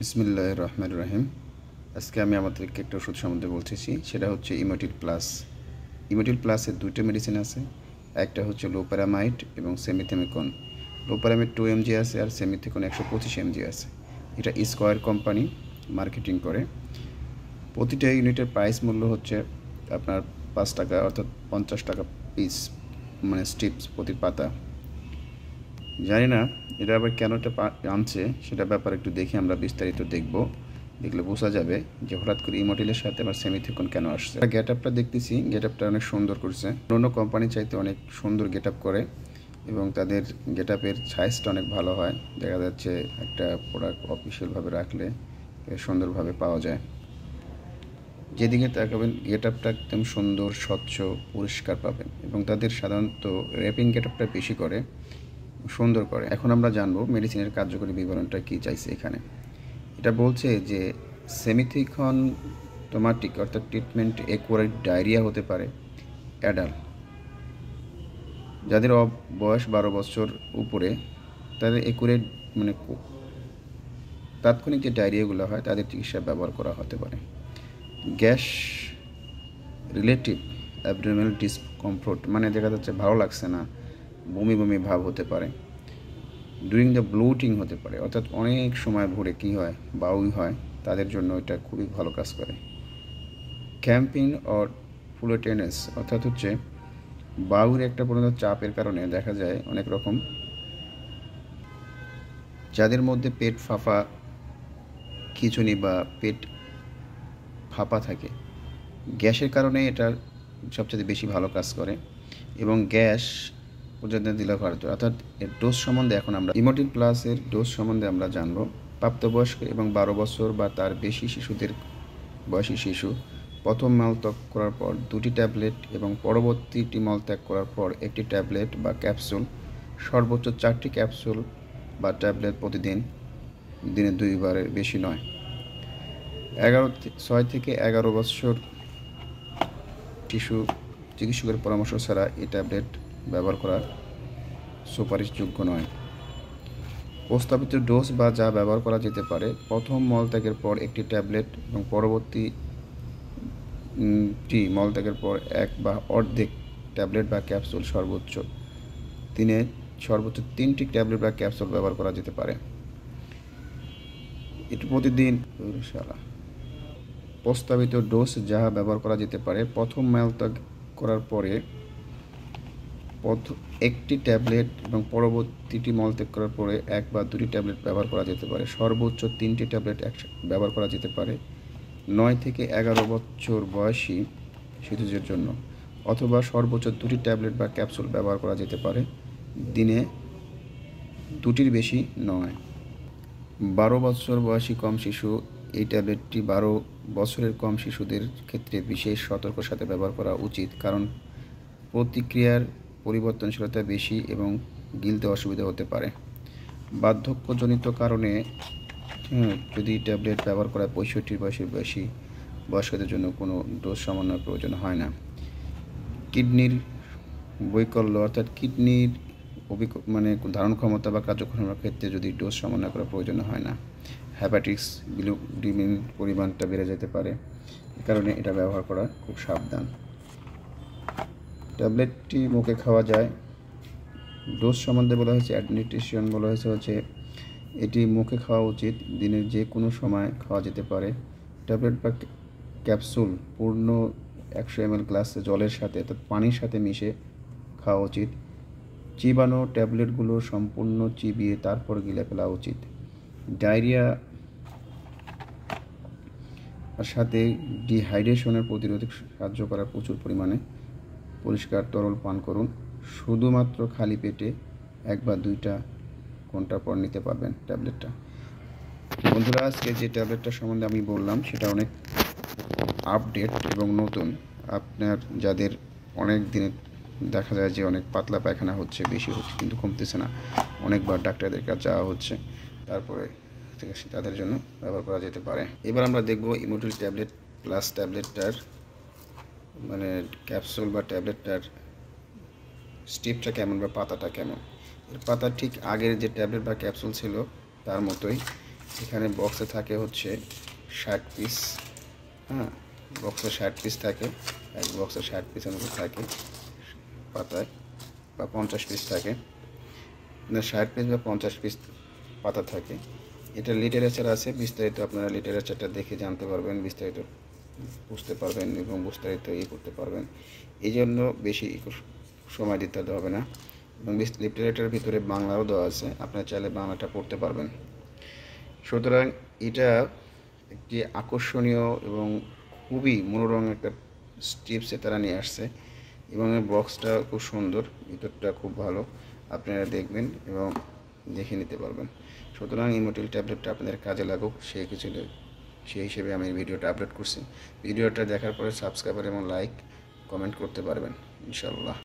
বিসমিল্লাহির রহমানির রহিম। আজকে আমি আমাদেরকে একটা ওষুধ সম্বন্ধে বলতেছি, সেটা হচ্ছে ইমোটিল প্লাস। ইমোটিল প্লাসের দুটো মেডিসিন আছে, একটা হচ্ছে লোপ্যারামাইড এবং সেমিথেমিকন। লোপ্যারামাইড 2 mg আছে আর সেমিথেমিকন 125 mg আছে। এটা স্কয়ার কোম্পানি মার্কেটিং করে। প্রতিটা ইউনিটের প্রাইস মূল্য হচ্ছে আপনার 5 টাকা, অর্থাৎ 50 টাকা পিস, মানে স্ট্রিপস প্রতি পাতা। জানি না এটা আবার কেন এটা আনছে, সেটা ব্যাপারে একটু দেখে আমরা বিস্তারিত দেখব। দেখলে বোঝা যাবে যে হঠাৎ করে ইমোটিলের সাথে আবার সেমিথেকন কেন আসছে। গেট আপটা দেখতেছি, গেট আপটা অনেক সুন্দর করছে, অন্য কোম্পানি চাইতে অনেক সুন্দর গেট আপ করে এবং তাদের গেট আপের সাইজটা অনেক ভালো হয়। দেখা যাচ্ছে একটা প্রোডাক্ট অফিসিয়ালভাবে রাখলে সুন্দরভাবে পাওয়া যায়। যেদিকে তাকাবেন গেট আপটা একদম সুন্দর, স্বচ্ছ, পরিষ্কার পাবেন এবং তাদের সাধারণত র্যাপিং গেট আপটা বেশি করে, সুন্দর করে। এখন আমরা জানবো মেডিসিনের কার্যকরী বিবরণটা কী চাইছে এখানে। এটা বলছে যে সেমিথিকন টোমাটিক অর্থাৎ ট্রিটমেন্ট অ্যাকুয়ারাইড ডায়রিয়া হতে পারে অ্যাডাল্ট যাদের বয়স 12 বছর উপরে, তাদের অ্যাকুয়ারাইড মানে তাৎক্ষণিক যে ডায়রিয়াগুলো হয় তাদের চিকিৎসা ব্যবহার করা হতে পারে। গ্যাস রিলেটিভ অ্যাবডোমিনাল ডিসকমফোর্ট, মানে দেখা যাচ্ছে ভালো লাগছে না, বমি বমি ভাব হতে পারে। ডুরিং দ্য ব্লোটিং হতে পারে, অর্থাৎ অনেক সময় ভরে কী হয়, বাউই হয়, তাদের জন্য এটা খুবই ভালো কাজ করে। ক্যাম্পিং অর ফুলোটেনেস, অর্থাৎ হচ্ছে বাউর একটা পরিণত চাপের কারণে দেখা যায় অনেক রকম, যাদের মধ্যে পেট ফাঁপা, খিঁচুনি বা পেট ফাঁপা থাকে, গ্যাসের কারণে এটা সবচেয়ে বেশি ভালো কাজ করে এবং গ্যাস পর্যন্ত দিলে কার্য। অর্থাৎ এর ডোজ সম্বন্ধে এখন আমরা ইমোটিল প্লাসের ডোজ সম্বন্ধে আমরা জানব। প্রাপ্তবয়স্ক এবং 12 বছর বা তার বেশি শিশুদের, বয়সী শিশু প্রথম মলত্যাগ করার পর 2টি ট্যাবলেট এবং পরবর্তীটি মলত্যাগ করার পর 1টি ট্যাবলেট বা ক্যাপসুল, সর্বোচ্চ 4টি ক্যাপসুল বা ট্যাবলেট প্রতিদিন, দিনে 2 বারের বেশি নয়। 6 থেকে 11 বছর শিশু চিকিৎসকের পরামর্শ ছাড়া এই ট্যাবলেট ব্যবহার করা সুপারিশযোগ্য নয়। প্রস্তাবিত ডোজ বা যা ব্যবহার করা যেতে পারে: প্রথম মলত্যাগের পর 1টি ট্যাবলেট এবং পরবর্তীটি মলত্যাগের পর 1 বা অর্ধেক ট্যাবলেট বা ক্যাপসুল, দিনে সর্বোচ্চ 3টি ট্যাবলেট বা ক্যাপসুল ব্যবহার করা যেতে পারে। এটি প্রতিদিন। প্রস্তাবিত ডোজ যা ব্যবহার করা যেতে পারে: প্রথম মলত্যাগ করার পরে 1টি ট্যাবলেট এবং পরবর্তীটি মলত্যাগ করার পরে 1 বা 2টি ট্যাবলেট ব্যবহার করা যেতে পারে। সর্বোচ্চ 3টি ট্যাবলেট ব্যবহার করা যেতে পারে 9 থেকে 11 বছর বয়সী শিশুদের জন্য, অথবা সর্বোচ্চ 2টি ট্যাবলেট বা ক্যাপসুল ব্যবহার করা যেতে পারে, দিনে 2টির বেশি নয়। 12 বছর বয়সী কম শিশু, এই ট্যাবলেটটি 12 বছরের কম শিশুদের ক্ষেত্রে বিশেষ সতর্কতার সাথে ব্যবহার করা উচিত, কারণ প্রতিক্রিয়ার পরিবর্তনশীলতা বেশি এবং গিলতে অসুবিধা হতে পারে। বার্ধক্যজনিত কারণে যদি ট্যাবলেট ব্যবহার করা 65 বয়সের বেশি বয়স্কদের জন্য কোনো ডোজ সামান্যের প্রয়োজন হয় না। কিডনির বৈকল্য, অর্থাৎ কিডনির মানে ধারণ ক্ষমতা বা কার্যক্ষমতার ক্ষেত্রে যদি ডোজ সমন্বয় করার প্রয়োজন হয় না। হ্যাপাটিক্স, বিলিরুবিন পরিমাণটা বেড়ে যেতে পারে, এ কারণে এটা ব্যবহার করা খুব সাবধান। ট্যাবলেটটি মুখে খাওয়া যায়। ডোজ সম্বন্ধে বলা হয়েছে, অ্যাডমিনিস্ট্রেশন বলা হয়েছে এটি মুখে খাওয়া উচিত, দিনের যে কোনো সময় খাওয়া যেতে পারে। ট্যাবলেট বা ক্যাপসুল পূর্ণ 100 ml গ্লাসে জলের সাথে, অর্থাৎ পানির সাথে মিশে খাওয়া উচিত। চিবানো ট্যাবলেটগুলো সম্পূর্ণ চিবিয়ে তারপর গিলে ফেলা উচিত। ডায়রিয়া সাথে ডিহাইড্রেশনের প্রতিরোধে সাহায্য করা প্রচুর পরিমাণে পরিষ্কার তরল পান করুন। শুধুমাত্র খালি পেটে 1 বা 2টা ঘন্টা পর নিতে পারবেন ট্যাবলেটটা। বন্ধুরা, আজকে যে ট্যাবলেটটা সম্বন্ধে আমি বললাম সেটা অনেক আপডেট এবং নতুন। আপনার যাদের অনেক দিনে দেখা যায় যে অনেক পাতলা পায়খানা হচ্ছে, বেশি হচ্ছে কিন্তু কমতেছে না, অনেকবার ডাক্তারদের কাছে যাওয়া হচ্ছে, তারপরে তাদের জন্য ব্যবহার করা যেতে পারে। এবার আমরা দেখব ইমোটিল ট্যাবলেট প্লাস ট্যাবলেটটার মানে ক্যাপসুল বা ট্যাবলেটটার স্টিপটা কেমন বা পাতাটা কেমন। এর পাতা ঠিক আগের যে ট্যাবলেট বা ক্যাপসুল ছিল তার মতোই, এখানে বক্সে থাকে হচ্ছে 60 পিস। হ্যাঁ, বক্সে 60 পিস থাকে, এক বক্সে 60 পিসের মতো থাকে পাতায়, বা 50 পিস থাকে, 60 পিস বা 50 পিস পাতা থাকে। এটা লিটারেচার আছে, বিস্তারিত আপনারা লিটারেচারটা দেখে জানতে পারবেন, বিস্তারিত বুঝতে পারবেন এবং বিস্তারিত করতে পারবেন। এই জন্য বেশি সময় দিতে হবে না, এবং লিটারেচারের ভিতরে বাংলাও দেওয়া আছে, আপনারা চাইলে বাংলাটা পড়তে পারবেন। সুতরাং এটা একটি আকর্ষণীয় এবং খুবই মনোরম একটা স্টিপসে তারা নিয়ে আসছে, এবং এই বক্সটা খুব সুন্দর, ভিতরটা খুব ভালো, আপনারা দেখবেন এবং দেখে নিতে পারবেন। সুতরাং ইমোটিল ট্যাবলেটটা আপনাদের কাজে লাগুক সেই হিসেবে আমি ভিডিওটা আপলোড করছি। ভিডিওটা দেখার পরে সাবস্ক্রাইবার এবং লাইক কমেন্ট করতে পারবেন ইনশাল্লাহ।